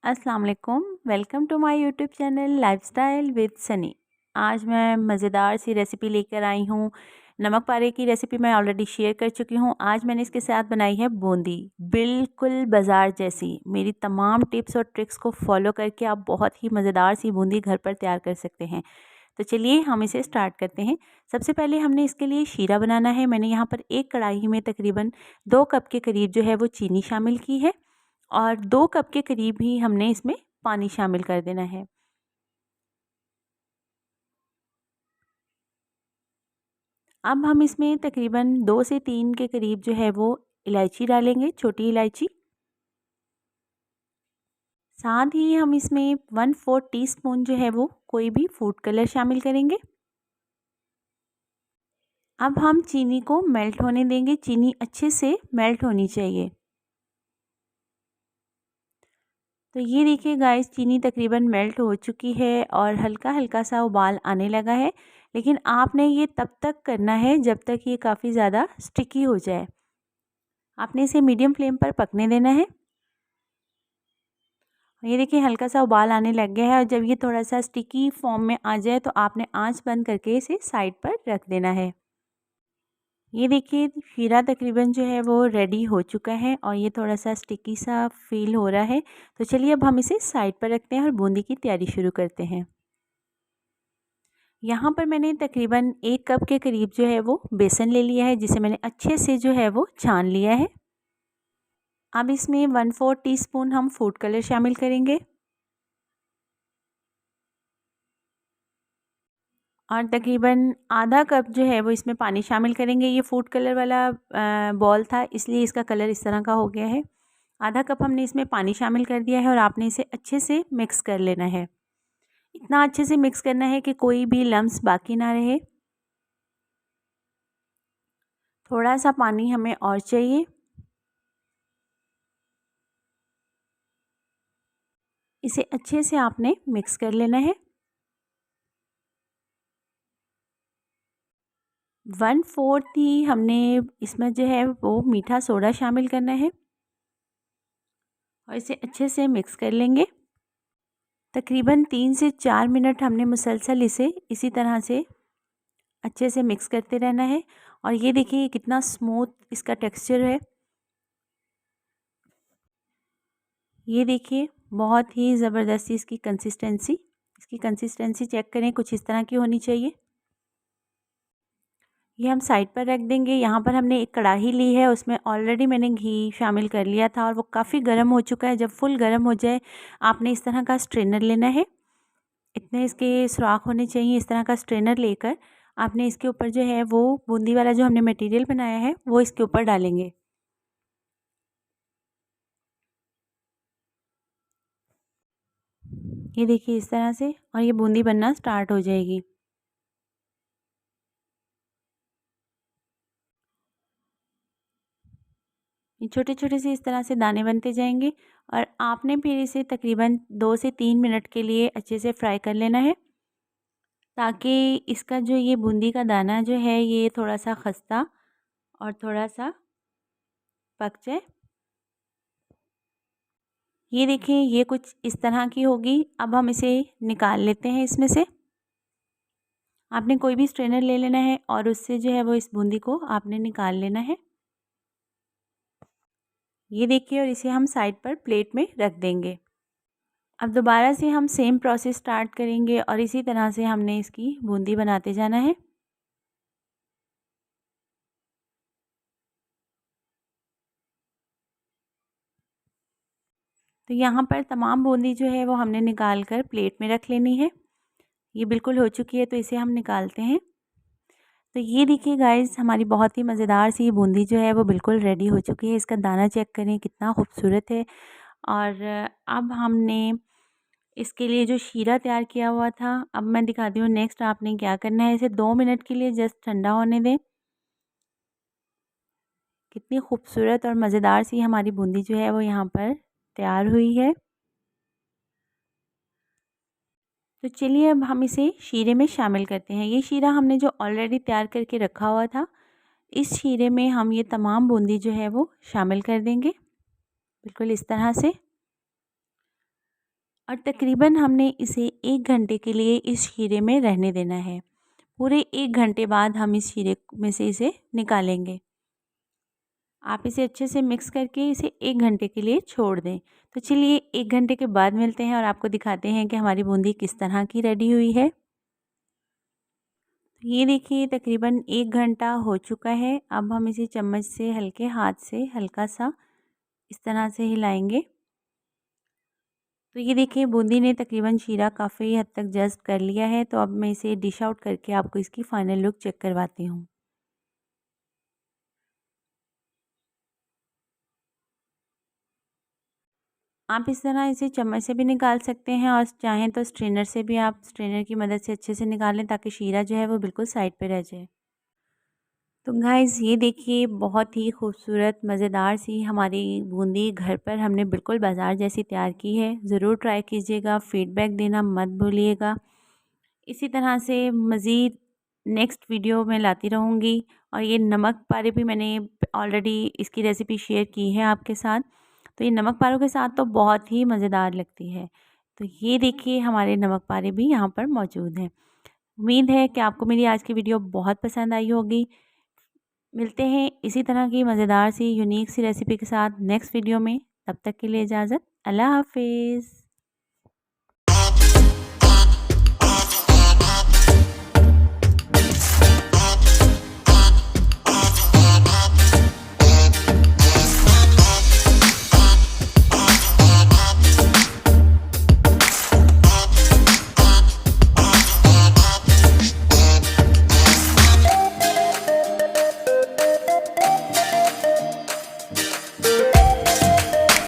अस्सलाम वालेकुम। Welcome to my YouTube channel lifestyle with Sunny. आज मैं मज़ेदार सी रेसिपी लेकर आई हूँ। नमक पारे की रेसिपी मैं ऑलरेडी शेयर कर चुकी हूँ। आज मैंने इसके साथ बनाई है बूंदी, बिल्कुल बाज़ार जैसी। मेरी तमाम टिप्स और ट्रिक्स को फॉलो करके आप बहुत ही मज़ेदार सी बूंदी घर पर तैयार कर सकते हैं। तो चलिए हम इसे स्टार्ट करते हैं। सबसे पहले हमने इसके लिए शीरा बनाना है। मैंने यहाँ पर एक कढ़ाई में तकरीबन 2 कप के करीब जो है वो चीनी शामिल की है और 2 कप के करीब ही हमने इसमें पानी शामिल कर देना है। अब हम इसमें तकरीबन 2 से 3 के करीब जो है वो इलायची डालेंगे, छोटी इलायची। साथ ही हम इसमें 1/4 टीस्पून जो है वो कोई भी फूड कलर शामिल करेंगे। अब हम चीनी को मेल्ट होने देंगे। चीनी अच्छे से मेल्ट होनी चाहिए। तो ये देखिए गाइस, चीनी तकरीबन मेल्ट हो चुकी है और हल्का हल्का सा उबाल आने लगा है। लेकिन आपने ये तब तक करना है जब तक ये काफ़ी ज़्यादा स्टिकी हो जाए। आपने इसे मीडियम फ्लेम पर पकने देना है। ये देखिए हल्का सा उबाल आने लग गया है और जब ये थोड़ा सा स्टिकी फॉर्म में आ जाए तो आपने आंच बंद करके इसे साइड पर रख देना है। ये देखिए शीरा तकरीबन जो है वो रेडी हो चुका है और ये थोड़ा सा स्टिकी सा फील हो रहा है। तो चलिए अब हम इसे साइड पर रखते हैं और बूंदी की तैयारी शुरू करते हैं। यहाँ पर मैंने तकरीबन 1 कप के करीब जो है वो बेसन ले लिया है, जिसे मैंने अच्छे से जो है वो छान लिया है। अब इसमें 1/4 टीस्पून हम फूड कलर शामिल करेंगे और तकरीबन आधा कप जो है वो इसमें पानी शामिल करेंगे। ये फूड कलर वाला बॉल था, इसलिए इसका कलर इस तरह का हो गया है। आधा कप हमने इसमें पानी शामिल कर दिया है और आपने इसे अच्छे से मिक्स कर लेना है। इतना अच्छे से मिक्स करना है कि कोई भी लम्स बाकी ना रहे। थोड़ा सा पानी हमें और चाहिए। इसे अच्छे से आपने मिक्स कर लेना है। 1/4 ही हमने इसमें जो है वो मीठा सोडा शामिल करना है और इसे अच्छे से मिक्स कर लेंगे। तकरीबन 3 से 4 मिनट हमने मुसलसल इसे इसी तरह से अच्छे से मिक्स करते रहना है। और ये देखिए कितना स्मूथ इसका टेक्सचर है। ये देखिए बहुत ही ज़बरदस्ती इसकी कंसिस्टेंसी चेक करें, कुछ इस तरह की होनी चाहिए। ये हम साइड पर रख देंगे। यहाँ पर हमने एक कढ़ाई ली है, उसमें ऑलरेडी मैंने घी शामिल कर लिया था और वो काफ़ी गर्म हो चुका है। जब फुल गर्म हो जाए आपने इस तरह का स्ट्रेनर लेना है। इतने इसके सुराख होने चाहिए। इस तरह का स्ट्रेनर लेकर आपने इसके ऊपर जो है वो बूंदी वाला जो हमने मटेरियल बनाया है वो इसके ऊपर डालेंगे। ये देखिए इस तरह से, और ये बूंदी बनना स्टार्ट हो जाएगी। ये छोटे-छोटे से इस तरह से दाने बनते जाएंगे और आपने फिर इसे तकरीबन 2 से 3 मिनट के लिए अच्छे से फ्राई कर लेना है, ताकि इसका जो ये बूंदी का दाना जो है ये थोड़ा सा खस्ता और थोड़ा सा पक जाए। ये देखिए ये कुछ इस तरह की होगी। अब हम इसे निकाल लेते हैं इसमें से। आपने कोई भी स्ट्रेनर ले लेना है और उससे जो है वो इस बूंदी को आपने निकाल लेना है। ये देखिए, और इसे हम साइड पर प्लेट में रख देंगे। अब दोबारा से हम सेम प्रोसेस स्टार्ट करेंगे और इसी तरह से हमने इसकी बूंदी बनाते जाना है। तो यहाँ पर तमाम बूंदी जो है वो हमने निकाल कर प्लेट में रख लेनी है। ये बिल्कुल हो चुकी है तो इसे हम निकालते हैं। तो ये देखिए गाइस, हमारी बहुत ही मज़ेदार सी बूंदी जो है वो बिल्कुल रेडी हो चुकी है। इसका दाना चेक करें कितना खूबसूरत है। और अब हमने इसके लिए जो शीरा तैयार किया हुआ था, अब मैं दिखाती हूँ नेक्स्ट आपने क्या करना है। इसे 2 मिनट के लिए जस्ट ठंडा होने दें। कितनी खूबसूरत और मज़ेदार सी हमारी बूंदी जो है वो यहाँ पर तैयार हुई है। तो चलिए अब हम इसे शीरे में शामिल करते हैं। ये शीरा हमने जो ऑलरेडी तैयार करके रखा हुआ था, इस शीरे में हम ये तमाम बूंदी जो है वो शामिल कर देंगे, बिल्कुल इस तरह से। और तकरीबन हमने इसे 1 घंटे के लिए इस शीरे में रहने देना है। पूरे 1 घंटे बाद हम इस शीरे में से इसे निकालेंगे। आप इसे अच्छे से मिक्स करके इसे 1 घंटे के लिए छोड़ दें। तो चलिए 1 घंटे के बाद मिलते हैं और आपको दिखाते हैं कि हमारी बूंदी किस तरह की रेडी हुई है। तो ये देखिए तकरीबन 1 घंटा हो चुका है। अब हम इसे चम्मच से हल्के हाथ से हल्का सा इस तरह से हिलाएंगे। तो ये देखिए बूंदी ने तकरीबन शीरा काफ़ी हद तक जज़्ब कर लिया है। तो अब मैं इसे डिश आउट करके आपको इसकी फ़ाइनल लुक चेक करवाती हूँ। आप इस तरह इसे चम्मच से भी निकाल सकते हैं और चाहें तो स्ट्रेनर से भी आप स्ट्रेनर की मदद से अच्छे से निकाल लें ताकि शीरा जो है वो बिल्कुल साइड पे रह जाए। तो गाइज़ ये देखिए बहुत ही खूबसूरत मज़ेदार सी हमारी बूंदी घर पर हमने बिल्कुल बाज़ार जैसी तैयार की है। ज़रूर ट्राई कीजिएगा, फ़ीडबैक देना मत भूलिएगा। इसी तरह से मज़ीद नेक्स्ट वीडियो में लाती रहूँगी। और ये नमक पारे भी मैंने ऑलरेडी इसकी रेसिपी शेयर की है आपके साथ। तो ये नमक पारों के साथ तो बहुत ही मज़ेदार लगती है। तो ये देखिए हमारे नमक पारे भी यहाँ पर मौजूद हैं। उम्मीद है कि आपको मेरी आज की वीडियो बहुत पसंद आई होगी। मिलते हैं इसी तरह की मज़ेदार सी यूनिक सी रेसिपी के साथ नेक्स्ट वीडियो में। तब तक के लिए इजाज़त। अल्लाह हाफ़िज़।